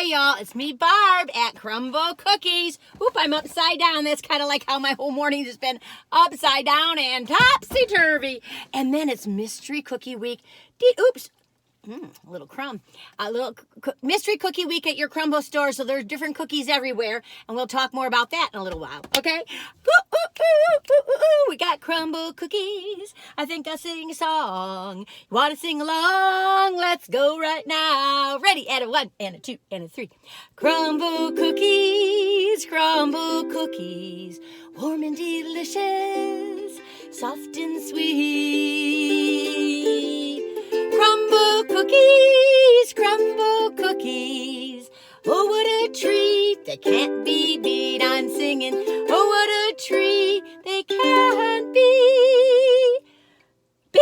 Hi, y'all. It's me, Barb, at Crumbl Cookies. Oop, I'm upside down. That's kind of like how my whole morning has been upside down and topsy-turvy. And then it's Mystery Cookie Week. Oops. A little crumb. A little mystery cookie week at your Crumbl store, so there's different cookies everywhere, and we'll talk more about that in a little while, okay? Ooh, ooh, ooh, ooh, ooh. We got Crumbl Cookies. I think I'll sing a song. You want to sing along? Let's go right now. Ready? And a 1, and a 2, and a 3. Crumbl Cookies, warm and delicious, soft and sweet. Crumbl Cookies, oh what a treat, they can't be beat. I'm singing, oh what a treat, they can't be beat.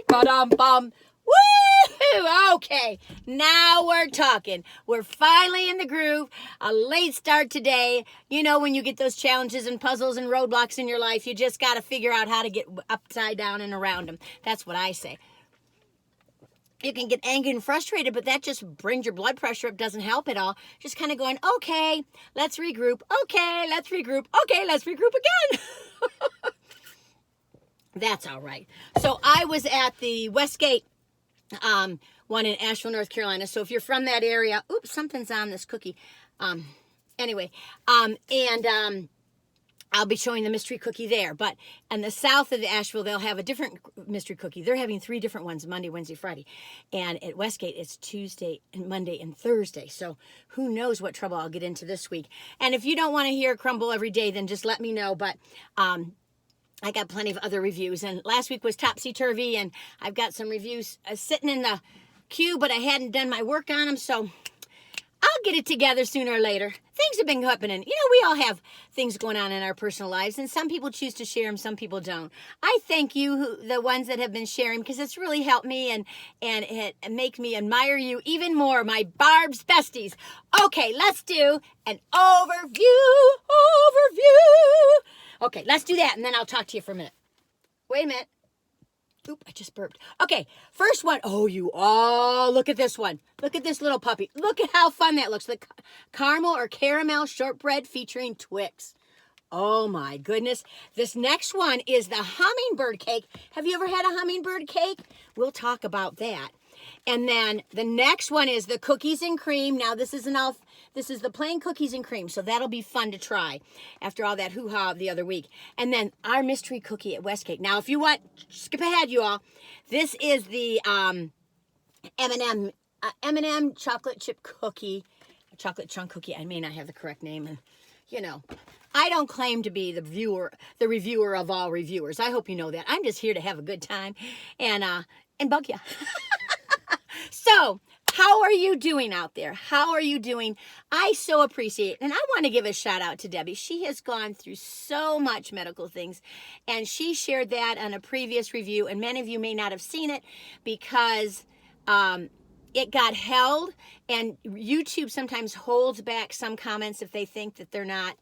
Ba-dum-bum. Woo! Okay, now we're talking. We're finally in the groove. A late start today. You know, when you get those challenges and puzzles and roadblocks in your life, you just got to figure out how to get upside down and around them. That's what I say. You can get angry and frustrated, but that just brings your blood pressure up, doesn't help at all. Just kind of going, okay, let's regroup. Okay, let's regroup. Okay, let's regroup again. That's all right. So I was at the Westgate one in Asheville, North Carolina. So if you're from that area, oops, something's on this cookie. Anyway, I'll be showing the mystery cookie there. But in the south of Asheville, they'll have a different mystery cookie. They're having 3 different ones, Monday, Wednesday, Friday. And at Westgate, it's Tuesday, and Monday, and Thursday. So who knows what trouble I'll get into this week. And if you don't want to hear Crumbl every day, then just let me know. But I got plenty of other reviews. And last week was topsy-turvy, and I've got some reviews sitting in the queue, but I hadn't done my work on them. So I'll get it together sooner or later. Things have been happening. You know, we all have things going on in our personal lives, and some people choose to share them, some people don't. I thank you, the ones that have been sharing, because it's really helped me and it make me admire you even more, my Barb's besties. Okay, let's do an overview. Okay, let's do that, and then I'll talk to you for a minute. Wait a minute. Oop, I just burped. Okay, first one. Oh, you all look at this one. Look at this little puppy. Look at how fun that looks. The caramel or caramel shortbread featuring Twix. Oh my goodness. This next one is the hummingbird cake. Have you ever had a hummingbird cake? We'll talk about that. And then the next one is the cookies and cream. Now this is the plain cookies and cream, so that'll be fun to try after all that hoo-ha the other week. And then our mystery cookie at Westgate. Now, if you want, skip ahead, you all. This is the M&M chocolate chip cookie, chocolate chunk cookie. I may not have the correct name, and you know, I don't claim to be the reviewer of all reviewers. I hope you know that. I'm just here to have a good time and bug you. So, how are you doing out there? How are you doing? I so appreciate it. And I want to give a shout out to Debbie. She has gone through so much medical things, and she shared that on a previous review, and many of you may not have seen it because it got held, and YouTube sometimes holds back some comments if they think that they're not,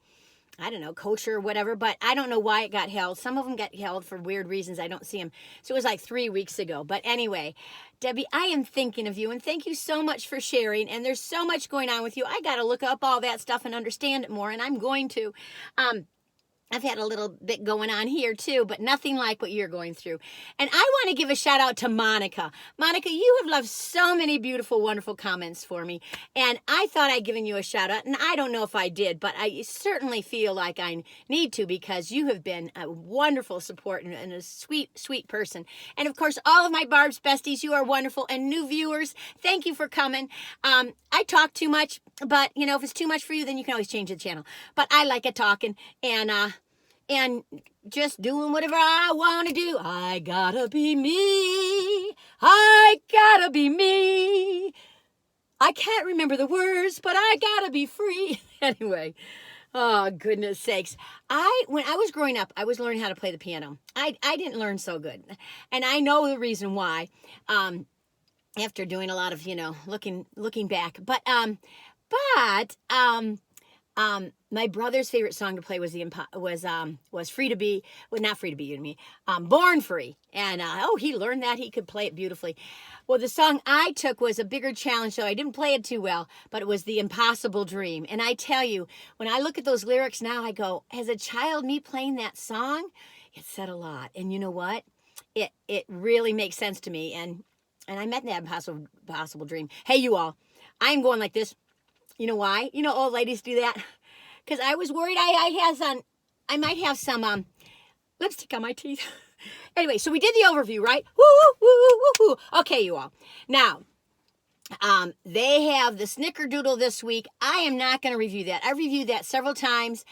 I don't know, kosher or whatever, but I don't know why it got held. Some of them got held for weird reasons. I don't see them. So it was like 3 weeks ago. But anyway, Debbie, I am thinking of you, and thank you so much for sharing. And there's so much going on with you. I got to look up all that stuff and understand it more, and I'm going to. I've had a little bit going on here too, but nothing like what you're going through. And I want to give a shout out to Monica. Monica, you have left so many beautiful, wonderful comments for me. And I thought I'd given you a shout out, and I don't know if I did, but I certainly feel like I need to, because you have been a wonderful support and a sweet, sweet person. And of course, all of my Barb's besties, you are wonderful. And new viewers, thank you for coming. I talk too much, but you know, if it's too much for you, then you can always change the channel. But I like it talking and just doing whatever I want to do. I gotta be me. I gotta be me. I can't remember the words, but I gotta be free. Anyway, oh, goodness sakes. When I was growing up, I was learning how to play the piano. I didn't learn so good. And I know the reason why, after doing a lot of, you know, looking back. But My brother's favorite song to play was Free to Be, well, not Free to Be You and Me, Born Free. And he learned that. He could play it beautifully. Well, the song I took was a bigger challenge, so I didn't play it too well, but it was The Impossible Dream. And I tell you, when I look at those lyrics now, I go, as a child, me playing that song, it said a lot. And you know what? It really makes sense to me. And I met that impossible dream. Hey, you all, I'm going like this. You know why? You know, old ladies do that. Because I was worried I might have some lipstick on my teeth. Anyway, so we did the overview, right? Woo, woo, woo, woo, woo. Okay, you all. Now, they have the Snickerdoodle this week. I am not going to review that. I've reviewed that several times.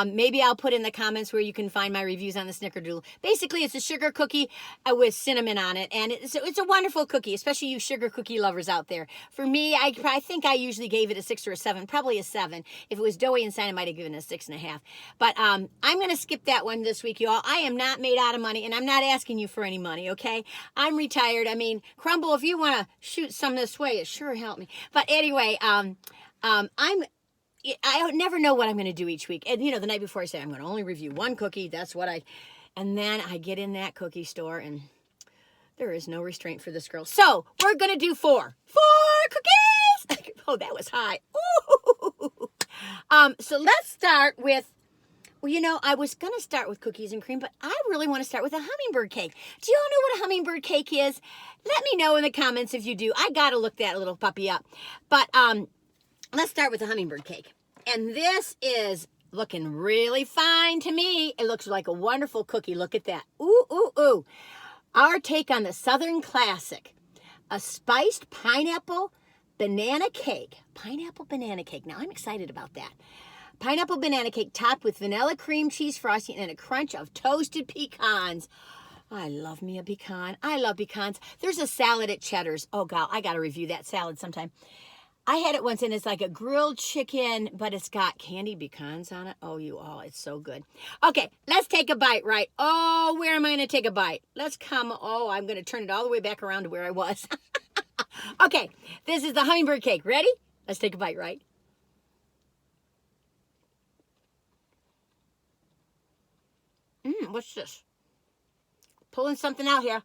Maybe I'll put in the comments where you can find my reviews on the Snickerdoodle. Basically, it's a sugar cookie with cinnamon on it, and it's a wonderful cookie, especially you sugar cookie lovers out there. For me, I think I usually gave it a 6 or a 7, probably a 7. If it was doughy inside, I might have given it a 6.5. But I'm going to skip that one this week, you all. I am not made out of money, and I'm not asking you for any money, okay? I'm retired. I mean, Crumbl, if you want to shoot some this way, it sure helped me. But anyway, I never know what I'm going to do each week. And, you know, the night before I say I'm going to only review one cookie. That's what and then I get in that cookie store and there is no restraint for this girl. So we're going to do 4 cookies. Oh, that was high. Ooh. So let's start with, well, you know, I was going to start with cookies and cream, but I really want to start with a hummingbird cake. Do you all know what a hummingbird cake is? Let me know in the comments if you do. I got to look that little puppy up. But let's start with the hummingbird cake. And this is looking really fine to me. It looks like a wonderful cookie. Look at that. Ooh, ooh, ooh. Our take on the Southern classic, a spiced pineapple banana cake. Pineapple banana cake. Now, I'm excited about that. Pineapple banana cake topped with vanilla cream cheese frosting and a crunch of toasted pecans. I love me a pecan. I love pecans. There's a salad at Cheddar's. Oh, God, I got to review that salad sometime. I had it once, and it's like a grilled chicken, but it's got candied pecans on it. Oh, you all, it's so good. Okay, let's take a bite, right? Oh, where am I going to take a bite? I'm going to turn it all the way back around to where I was. Okay, this is the hummingbird cake. Ready? Let's take a bite, right? What's this? Pulling something out here.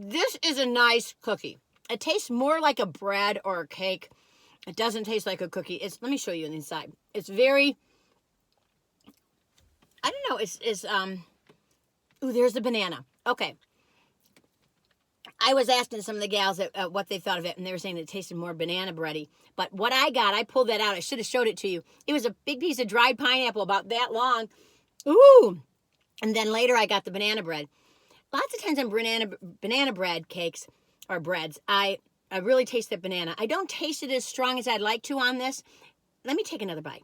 This is a nice cookie. It tastes more like a bread or a cake. It doesn't taste like a cookie. Let me show you inside. It's very, I don't know. Ooh, there's the banana. Okay. I was asking some of the gals what they thought of it, and they were saying it tasted more banana bready. But what I got, I pulled that out. I should have showed it to you. It was a big piece of dried pineapple about that long. Ooh. And then later I got the banana bread. Lots of times on banana bread cakes or breads, I really taste that banana. I don't taste it as strong as I'd like to on this. Let me take another bite.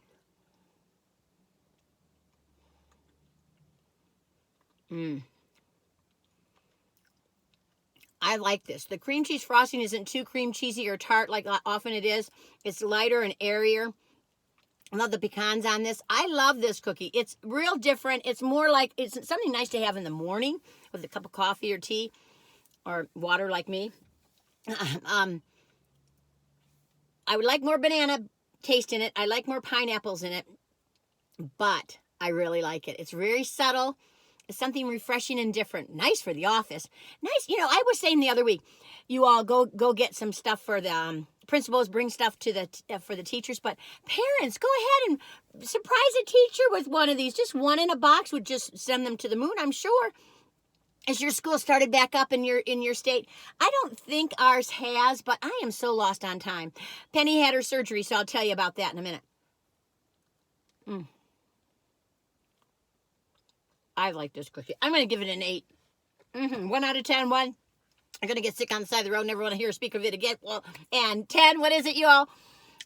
I like this. The cream cheese frosting isn't too cream cheesy or tart like often it is. It's lighter and airier. I love the pecans on this. I love this cookie. It's real different. It's more like, it's something nice to have in the morning with a cup of coffee or tea or water like me. I would like more banana taste in it. I like more pineapples in it, but I really like it. It's very subtle. It's something refreshing and different. Nice for the office. Nice. You know, I was saying the other week, you all go get some stuff for the principals, bring stuff to for the teachers, but parents, go ahead and surprise a teacher with one of these. Just one in a box would just send them to the moon, I'm sure. As your school started back up in your state, I don't think ours has, but I am so lost on time. Penny had her surgery, so I'll tell you about that in a minute. I like this cookie. I'm going to give it an 8. 1 out of 10, 1. I'm going to get sick on the side of the road, never want to hear or speak of it again. Well, and 10, what is it, you all?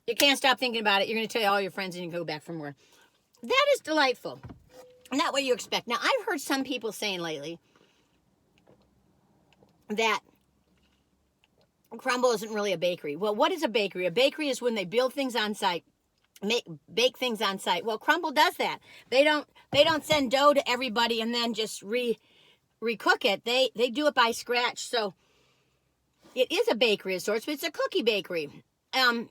You can't stop thinking about it. You're going to tell all your friends and you can go back for more. That is delightful. Not what you expect. Now, I've heard some people saying lately that Crumbl isn't really a bakery. Well, what is a bakery? A bakery is when they build things on site, bake things on site. Well, Crumbl does that. They don't send dough to everybody and then just recook it. They do it by scratch. So it is a bakery of sorts, but it's a cookie bakery. And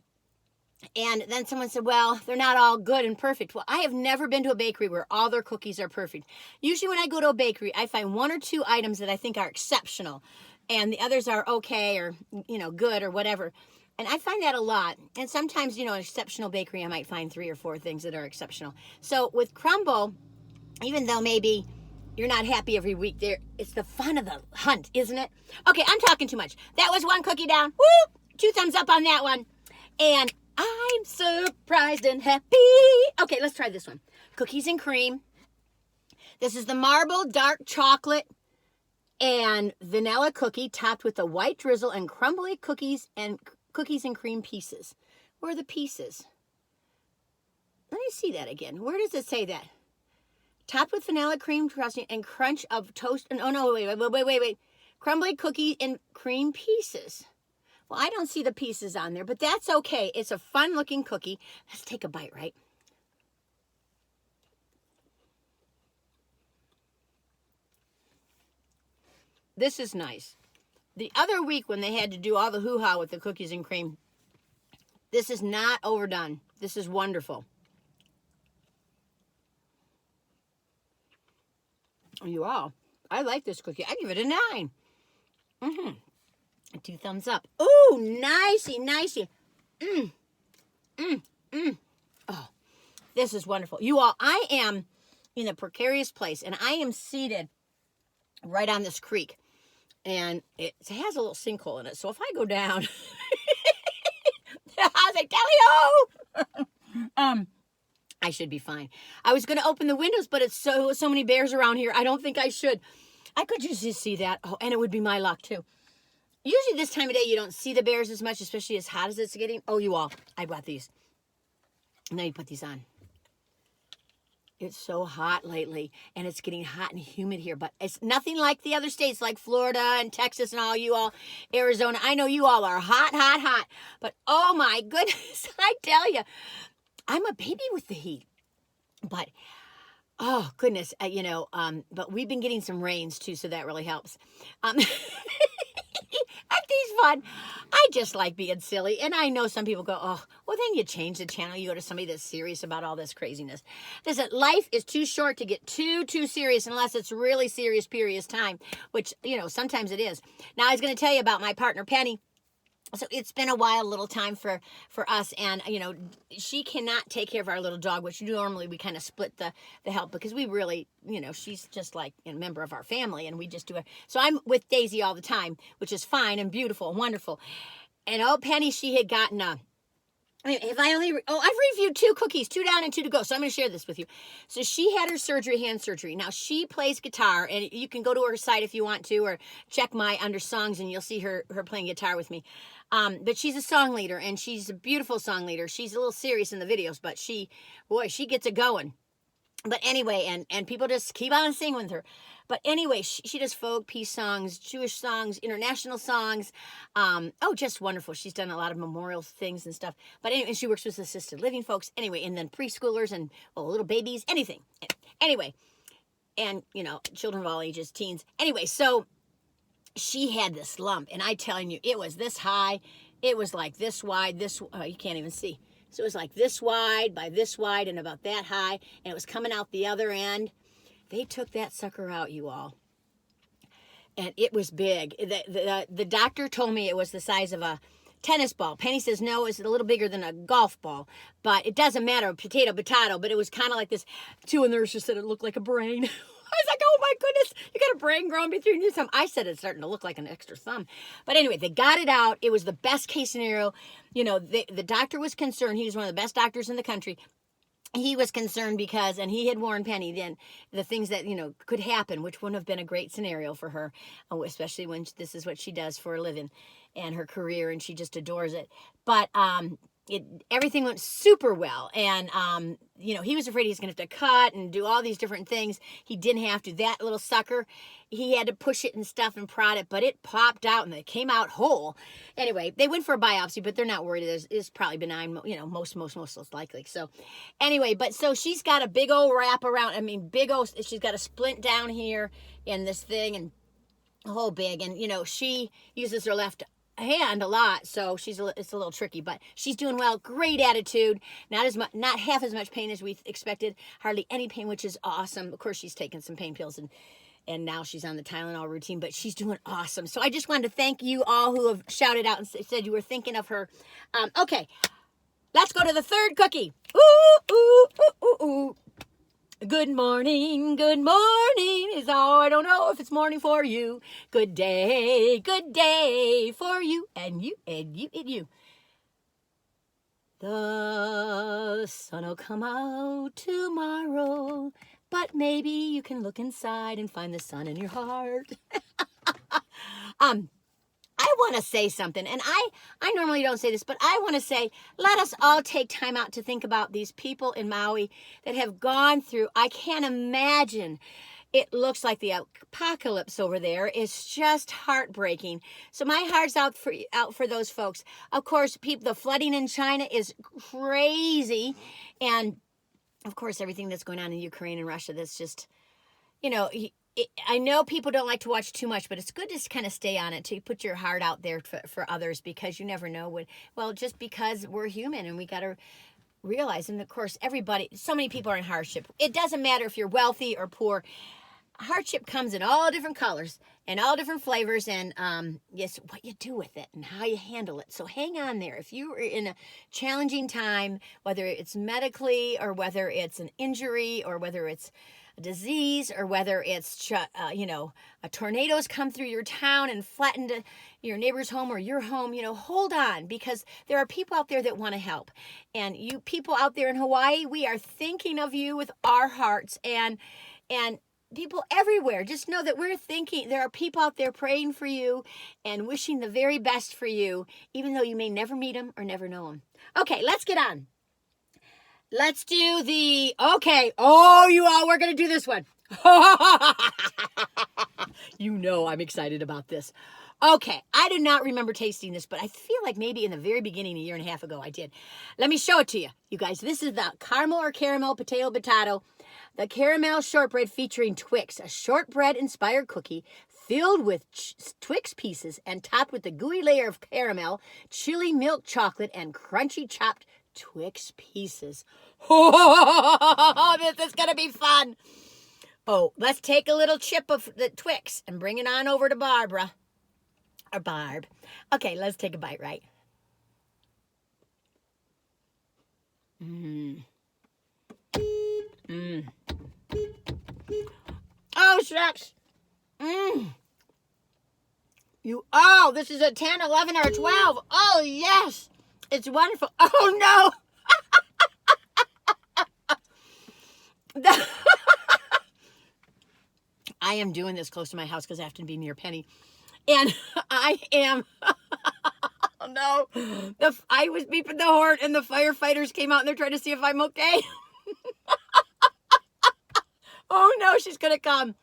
then someone said, well, they're not all good and perfect. Well, I have never been to a bakery where all their cookies are perfect. Usually when I go to a bakery, I find one or two items that I think are exceptional, and the others are okay or, good or whatever. And I find that a lot. And sometimes, an exceptional bakery, I might find 3 or 4 things that are exceptional. So with Crumbl, even though maybe you're not happy every week, it's the fun of the hunt, isn't it? Okay, I'm talking too much. That was 1 cookie down. Woo! 2 thumbs up on that one. And I'm surprised and happy. Okay, let's try this one. Cookies and cream. This is the marble dark chocolate and vanilla cookie topped with a white drizzle and crumbly cookies and cream pieces. Where are the pieces? Let me see that again. Where does it say that? Topped with vanilla cream frosting and crunch of toast. Oh, no, wait. Crumbly cookie and cream pieces. Well, I don't see the pieces on there, but that's okay. It's a fun-looking cookie. Let's take a bite, right? This is nice. The other week when they had to do all the hoo-ha with the cookies and cream, this is not overdone. This is wonderful. You all, I like this cookie. I give it a 9. 2 thumbs up. Ooh, nicey. Oh, this is wonderful. You all, I am in a precarious place, and I am seated right on this creek, and it has a little sinkhole in it. So if I go down, I was like, tally-ho! I should be fine. I was going to open the windows, but it's so many bears around here. I don't think I should. I could just see that. Oh, and it would be my luck, too. Usually this time of day, you don't see the bears as much, especially as hot as it's getting. Oh, you all, I bought these. Now you put these on. It's so hot lately, and it's getting hot and humid here, but it's nothing like the other states, like Florida and Texas and all you all, Arizona. I know you all are hot, but oh my goodness, I tell you, I'm a baby with the heat. But oh goodness, but we've been getting some rains too, so that really helps. Aren't these fun? I just like being silly. And I know some people go, oh, well, then you change the channel. You go to somebody that's serious about all this craziness. Listen, life is too short to get too serious unless it's really serious time, which, sometimes it is. Now, I was going to tell you about my partner, Penny. So it's been a little time for us, and she cannot take care of our little dog, which normally we kind of split the help, because we really, she's just like a member of our family, and we just do it. So I'm with Daisy all the time, which is fine and beautiful and wonderful. And Penny, she had gotten I've reviewed 2 cookies, 2 down and 2 to go. So I'm going to share this with you. So she had her hand surgery. Now she plays guitar, and you can go to her site if you want to, or check my under songs, and you'll see her playing guitar with me. But she's a song leader, and she's a beautiful song leader. She's a little serious in the videos, but she gets it going. But anyway, and people just keep on singing with her. But anyway, she does folk, peace songs, Jewish songs, international songs. Just wonderful. She's done a lot of memorial things and stuff. But anyway, she works with assisted living folks. Anyway, and then preschoolers and little babies, anything. Anyway, and, children of all ages, teens. Anyway, so she had this lump, and I'm telling you, it was this high. It was like this wide, you can't even see. So it was like this wide by this wide and about that high, and it was coming out the other end. They took that sucker out, you all. And it was big. The doctor told me it was the size of a tennis ball. Penny says, no, it's a little bigger than a golf ball. But it doesn't matter, potato. But it was kind of like this. 2 of the nurses said it looked like a brain. I was like, oh my goodness, you got a brain growing between your thumb. I said it's starting to look like an extra thumb. But anyway, they got it out. It was the best case scenario. The doctor was concerned. He was one of the best doctors in the country. He was concerned because, and he had warned Penny then, the things that, could happen, which wouldn't have been a great scenario for her, especially when this is what she does for a living and her career, and she just adores it. But everything went super well, and he was afraid he was going to have to cut and do all these different things. He didn't have to. That little sucker, he had to push it and stuff and prod it, but it popped out and it came out whole. Anyway, they went for a biopsy, but they're not worried. It's probably benign, most likely. So anyway, but so she's got a big old wrap around. She's got a splint down here in this thing, and a whole big, and she uses her left hand a lot, so it's a little tricky, but she's doing well. Great attitude. Not half as much pain as we expected. Hardly any pain, which is awesome. Of course, she's taken some pain pills and now she's on the Tylenol routine, but she's doing awesome. So I just wanted to thank you all who have shouted out and said you were thinking of her. Okay, let's go to the third cookie. Ooh, ooh, ooh, ooh, ooh. Good morning is all. I don't know if it's morning for you. Good day for you and you and you and you. The sun will come out tomorrow, but maybe you can look inside and find the sun in your heart. I want to say something, and I normally don't say this, but I want to say, let us all take time out to think about these people in Maui that have gone through. I can't imagine. It looks like the apocalypse over there. It's just heartbreaking. So my heart's out for those folks. Of course, the flooding in China is crazy, and of course, everything that's going on in Ukraine and Russia. That's just, I know people don't like to watch too much, but it's good to kind of stay on it, to put your heart out there for others, because you never know just because we're human and we got to realize, and of course, so many people are in hardship. It doesn't matter if you're wealthy or poor. Hardship comes in all different colors and all different flavors, and yes, what you do with it and how you handle it. So hang on there. If you are in a challenging time, whether it's medically or whether it's an injury or whether it's disease or whether it's a tornado's come through your town and flattened your neighbor's home or your home, hold on, because there are people out there that want to help. And you people out there in Hawaii, we are thinking of you with our hearts, and people everywhere, just know that we're thinking. There are people out there praying for you and wishing the very best for you, even though you may never meet them or never know them. Okay, let's get on. Let's do you all, we're going to do this one. I'm excited about this. Okay, I do not remember tasting this, but I feel like maybe in the very beginning, a year and a half ago, I did. Let me show it to you. You guys, this is the caramel potato, the caramel shortbread featuring Twix, a shortbread-inspired cookie filled with Twix pieces and topped with the gooey layer of caramel, chili milk chocolate, and crunchy chopped Twix pieces. Oh, this is going to be fun. Oh, let's take a little chip of the Twix and bring it on over to Barbara. Or Barb. Okay, let's take a bite, right? Oh, shucks. This is a 10, 11, or a 12. Oh, yes. It's wonderful. Oh, no. I am doing this close to my house because I have to be near Penny. And I am, oh no, I was beeping the horn and the firefighters came out and they're trying to see if I'm okay. Oh no, she's going to come.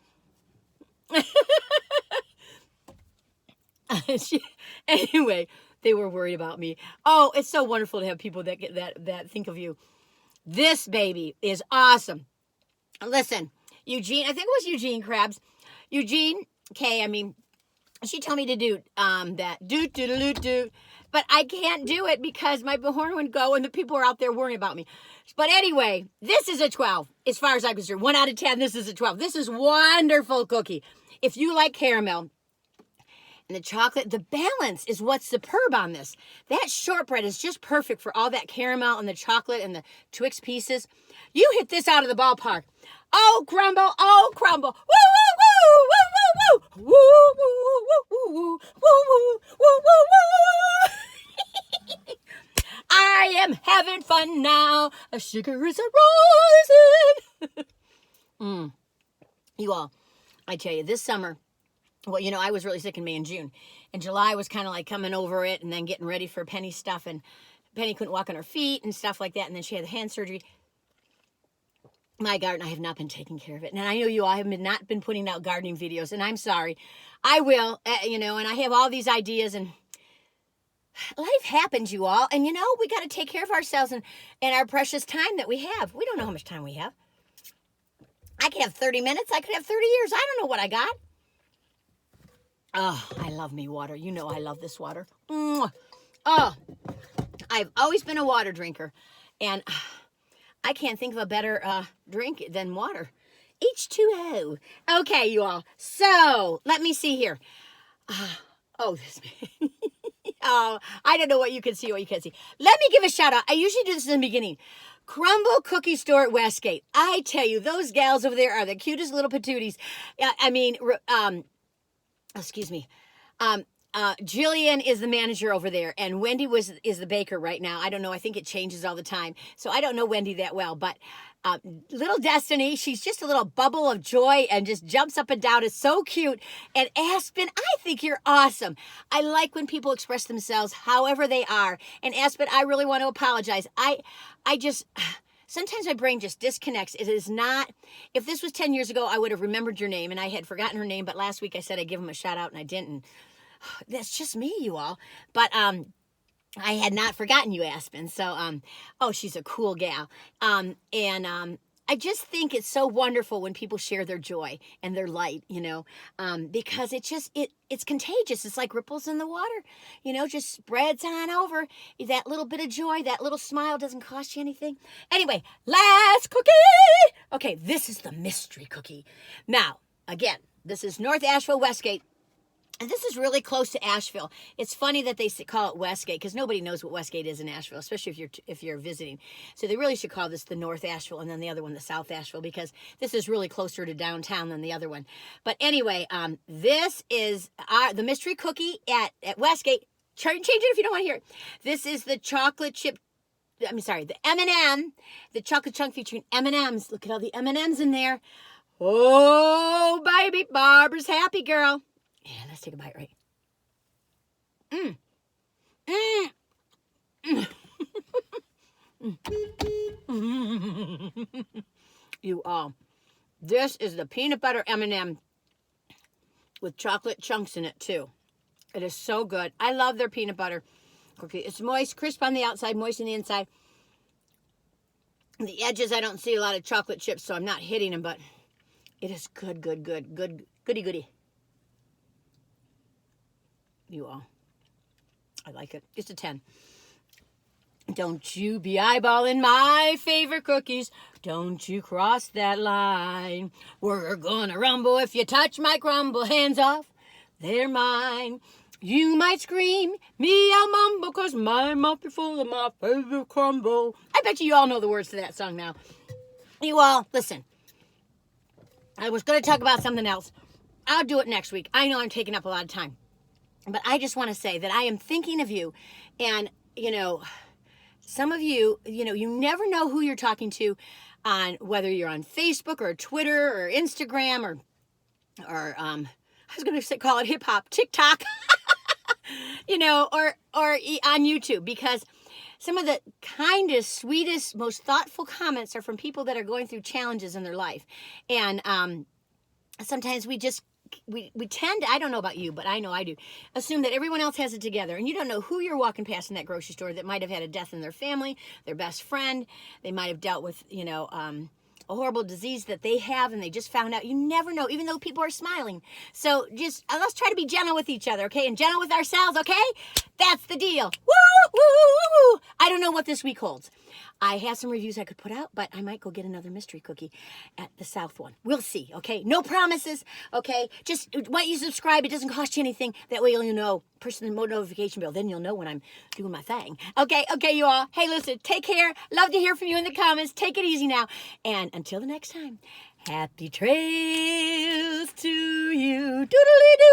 Anyway, they were worried about me. Oh, it's so wonderful to have people that think of you. This baby is awesome. Listen, Eugene, I think it was Eugene Krabs. Eugene K, she told me to do that. Do. But I can't do it because my horn would go and the people are out there worrying about me. But anyway, this is a 12 as far as I'm concerned. 1 out of 10, this is a 12. This is wonderful cookie. If you like caramel and the chocolate, the balance is what's superb on this. That shortbread is just perfect for all that caramel and the chocolate and the Twix pieces. You hit this out of the ballpark. Oh, Crumbl. Woo, woo, woo, woo, woo, woo, woo, woo, woo, woo, woo, woo, woo. I am having fun now. A sugar is a-rising. You all, I tell you, this summer, I was really sick in May and June. And July was kind of like coming over it and then getting ready for Penny's stuff. And Penny couldn't walk on her feet and stuff like that. And then she had the hand surgery. My garden, I have not been taking care of it. And I know you all have not been putting out gardening videos. And I'm sorry. I will, and I have all these ideas. And life happens, you all. And, we got to take care of ourselves and our precious time that we have. We don't know how much time we have. I could have 30 minutes. I could have 30 years. I don't know what I got. Oh, I love me water. You know I love this water. Mwah. Oh, I've always been a water drinker, and I can't think of a better drink than water. H2O. Okay, you all. So, let me see here. This. Oh, I don't know what you can see or what you can't see. Let me give a shout out. I usually do this in the beginning. Crumbl Cookie Store at Westgate. I tell you, those gals over there are the cutest little patooties. Excuse me. Jillian is the manager over there, and Wendy is the baker right now. I don't know. I think it changes all the time. So I don't know Wendy that well, but little Destiny, she's just a little bubble of joy and just jumps up and down. It's so cute. And Aspen, I think you're awesome. I like when people express themselves however they are. And Aspen, I really want to apologize. I just... Sometimes my brain just disconnects. It is not, if this was 10 years ago, I would have remembered your name, and I had forgotten her name, but last week I said I'd give him a shout out, and I didn't. And that's just me, you all. But I had not forgotten you, Aspen. So, she's a cool gal. I just think it's so wonderful when people share their joy and their light, because it's contagious. It's like ripples in the water, just spreads on over. That little bit of joy, that little smile doesn't cost you anything. Anyway, last cookie. Okay, this is the mystery cookie. Now, again, this is North Asheville, Westgate. And this is really close to Asheville. It's funny that they call it Westgate because nobody knows what Westgate is in Asheville, especially if you're visiting. So they really should call this the North Asheville and then the other one the South Asheville because this is really closer to downtown than the other one. But anyway, this is the mystery cookie at Westgate. Change it if you don't want to hear it. This is the the M&M, the chocolate chunk featuring M&Ms. Look at all the M&Ms in there. Oh, baby, Barbara's happy girl. Yeah, let's take a bite, right? You all, this is the peanut butter M&M with chocolate chunks in it too. It is so good. I love their peanut butter cookie. It's moist, crisp on the outside, moist on the inside. The edges, I don't see a lot of chocolate chips, so I'm not hitting them, but it is good, goody. You all. I like it. It's a 10. Don't you be eyeballing my favorite cookies. Don't you cross that line. We're gonna rumble if you touch my Crumbl. Hands off, they're mine. You might scream, me I'll mumble, 'cause my mouth be full of my favorite Crumbl. I bet you all know the words to that song now. You all, listen. I was going to talk about something else. I'll do it next week. I know I'm taking up a lot of time. But I just want to say that I am thinking of you. And, some of you, you never know who you're talking to on whether you're on Facebook or Twitter or Instagram or I was going to call it hip hop, TikTok, or on YouTube, because some of the kindest, sweetest, most thoughtful comments are from people that are going through challenges in their life. And sometimes we tend, I don't know about you, but I know I do, assume that everyone else has it together. And you don't know who you're walking past in that grocery store that might have had a death in their family, their best friend. They might have dealt with, a horrible disease that they have and they just found out. You never know, even though people are smiling. So just let's try to be gentle with each other, okay? And gentle with ourselves, okay? That's the deal. Woo, woo, woo, woo. I don't know what this week holds. I have some reviews I could put out, but I might go get another mystery cookie at the South one. We'll see, okay? No promises, okay? Just why don't you subscribe? It doesn't cost you anything. That way you'll know, push the notification bell. Then you'll know when I'm doing my thing. Okay, you all. Hey, listen, take care. Love to hear from you in the comments. Take it easy now. And until the next time, happy trails to you. Doodly-doo.